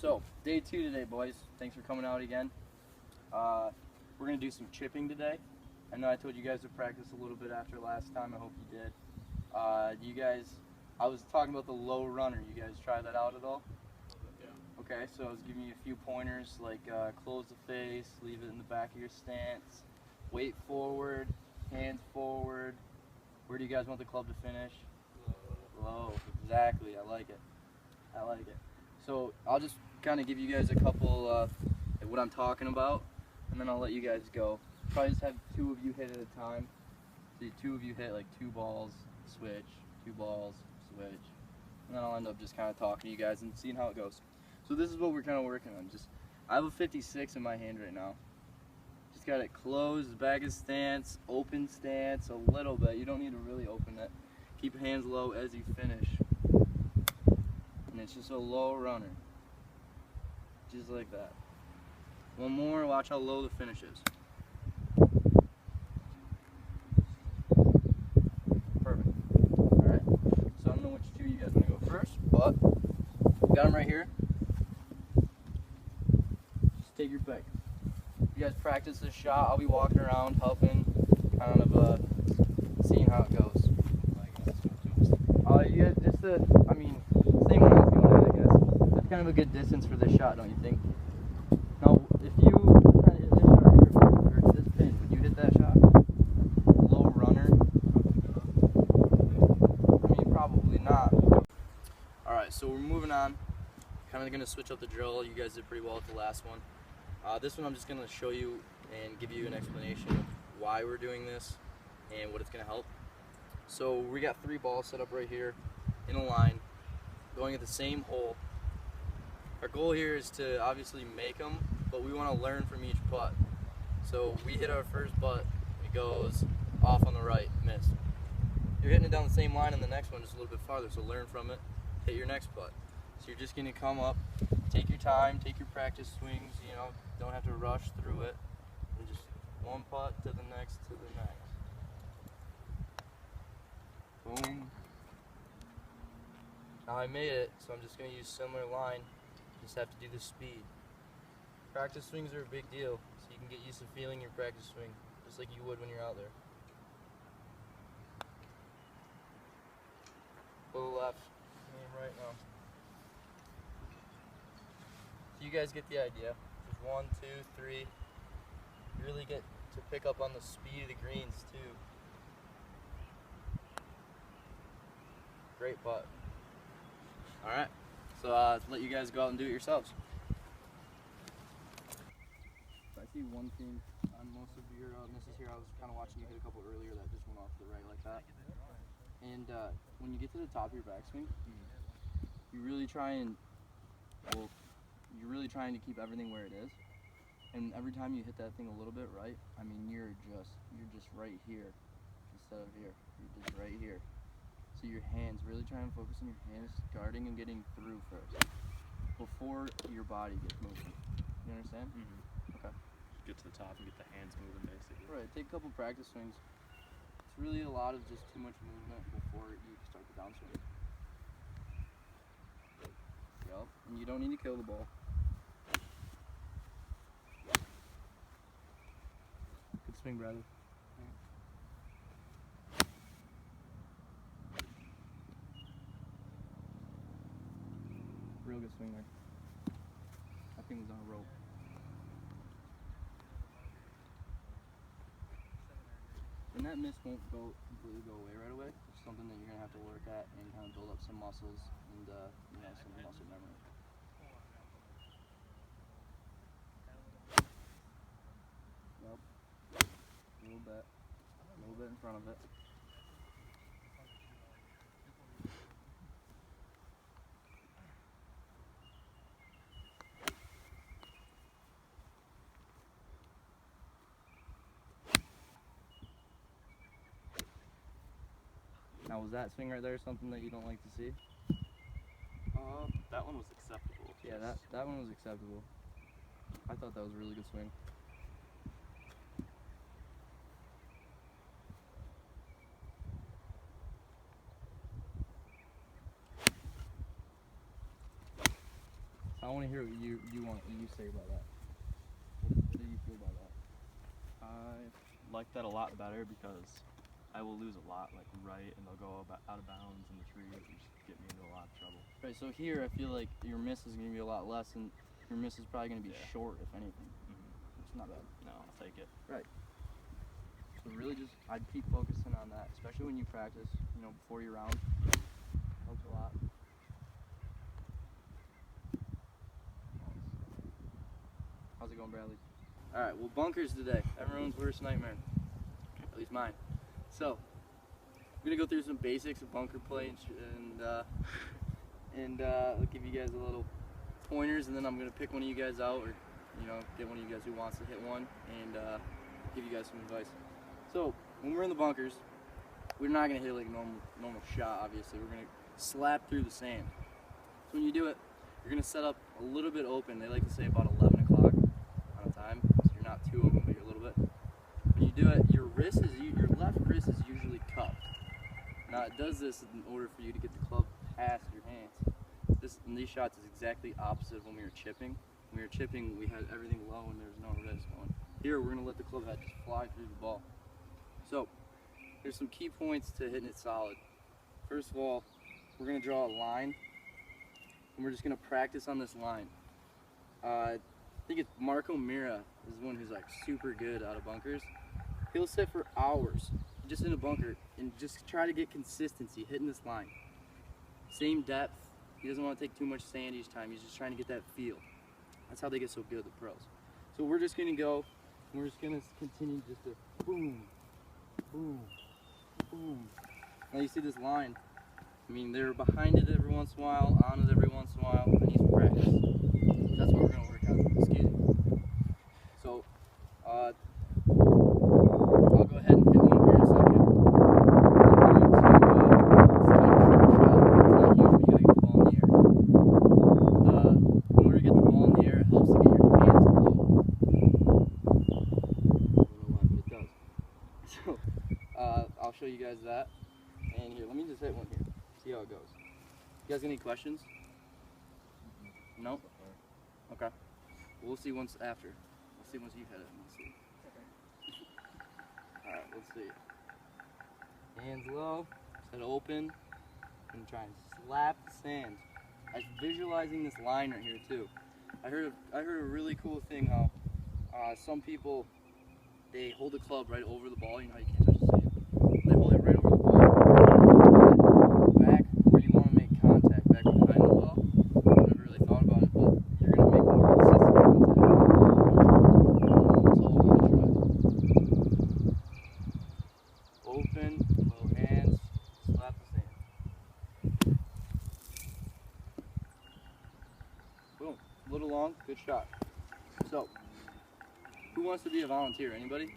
So, day 2 today, boys. Thanks for coming out again. We're going to do some chipping today. I know I told you guys to practice a little bit after last time. I hope you did. I was talking about the low runner. You guys try that out at all? Yeah. Okay, so I was giving you a few pointers, like close the face, leave it in the back of your stance, weight forward, hands forward. Where do you guys want the club to finish? Low. Exactly. I like it. I like it. So I'll just kind of give you guys a couple what I'm talking about, and then I'll let you guys go. Probably just have 2 of you hit at a time. So 2 of you hit like 2 balls, switch, 2 balls, switch, and then I'll end up just kind of talking to you guys and seeing how it goes. So this is what we're kind of working on. I have a 56 in my hand right now. Just got it closed, back of stance, open stance a little bit. You don't need to really open it. Keep hands low as you finish. And it's just a low runner. Just like that. One more, watch how low the finish is. Perfect. Alright, so I don't know which 2 you guys want to go first, but got them right here. Just take your pick. You guys practice this shot, I'll be walking around helping, kind of seeing how it goes. Yeah, same one I was going at, I guess. That's kind of a good distance for this shot, don't you think? Now, if you kind of hit this shot here, or this pin, would you hit that shot? Low runner? I mean, probably not. Alright, so we're moving on. Kind of going to switch up the drill. You guys did pretty well with the last one. This one I'm just going to show you and give you an explanation of why we're doing this and what it's going to help. So we got 3 balls set up right here in a line, going at the same hole. Our goal here is to obviously make them, but we want to learn from each putt. So we hit our first putt, it goes off on the right, miss. You're hitting it down the same line on the next one, just a little bit farther, so learn from it, hit your next putt. So you're just going to come up, take your time, take your practice swings, don't have to rush through it, and just one putt to the next, to the next. Boom. Now I made it, so I'm just going to use similar line. Just have to do the speed. Practice swings are a big deal, so you can get used to feeling your practice swing, just like you would when you're out there. Go left, aim right now. So you guys get the idea. Just 1, 2, 3. You really get to pick up on the speed of the greens too. Great putt. Alright, so let you guys go out and do it yourselves. I see one thing on most of your misses here. I was kind of watching you hit a couple earlier that just went off to the right like that. And when you get to the top of your backswing, you're really trying to keep everything where it is. And every time you hit that thing a little bit right, I mean you're just right here instead of here. You're just right here. So your hands, really try and focus on your hands, guarding and getting through first, before your body gets moving. You understand? Mm-hmm. Okay. Get to the top and get the hands moving, basically. Right, take a couple practice swings. It's really a lot of just too much movement before you start the downswing. Yup, and you don't need to kill the ball. Good swing, brother. Real good swing there. That thing was on a rope. And that miss won't completely go away right away. It's something that you're going to have to work at and kind of build up some muscles and some muscle memory. Yep. A little bit in front of it. Now, was that swing right there something that you don't like to see? That one was acceptable. Yeah, that one was acceptable. I thought that was a really good swing. want to hear what you say about that. What do you feel about that? I like that a lot better because I will lose a lot, like right, and they'll go out of bounds in the tree, and just get me into a lot of trouble. Right. So here, I feel like your miss is going to be a lot less, and your miss is probably going to be Yeah. short, if anything. Mm-hmm. It's not bad. No, I'll take it. So really, just I'd keep focusing on that, especially when you practice. You know, before your round. Helps a lot. How's it going, Bradley? All right. Well, bunkers today. Everyone's worst nightmare. At least mine. So, I'm gonna go through some basics of bunker play and I'll give you guys a little pointers, and then I'm gonna pick one of you guys out, or get one of you guys who wants to hit one, and give you guys some advice. So, when we're in the bunkers, we're not gonna hit like a normal shot. Obviously, we're gonna slap through the sand. So when you do it, you're gonna set up a little bit open. They like to say about 11 o'clock on a time, so you're not too open, but you're a little bit. When you do it, your left wrist is usually cupped. Now it does this in order for you to get the club past your hands. In these shots is exactly opposite of when we were chipping. When we were chipping, we had everything low and there was no wrist going. Here, we're gonna let the club head just fly through the ball. So, there's some key points to hitting it solid. First of all, we're gonna draw a line, and we're just gonna practice on this line. I think it's Marco Mira is one who's like super good out of bunkers. He'll sit for hours just in a bunker and just try to get consistency hitting this line. Same depth. He doesn't want to take too much sand each time. He's just trying to get that feel. That's how they get so good, the pros. So we're just gonna go. We're just gonna continue just to boom, boom, boom. Now you see this line. I mean, they're behind it every once in a while, on it every once in a while. That needs practice. That's what we're gonna work on. Excuse me. So, I'll go ahead and hit one here in a second. In order to get the ball in the air, it helps to get your hands low. I don't know why, but it does. So, I'll show you guys that. And here, let me just hit one here. See how it goes. You guys got any questions? No? Okay. We'll see once after. We'll see once you've hit it. We'll see. Alright, let's see. Hands low, head open, and try and slap the sand. I'm visualizing this line right here too. I heard a really cool thing how some people, they hold the club right over the ball. You know how you can't touch the sand. They hold it right over the ball. Hold it back where you want to make contact, back behind the ball. I never really thought about it, but you're going to make more consistent contact. So we're going to try. Open, low hands, slap the sand. Boom. A little long, good shot. So, who wants to be a volunteer? Anybody?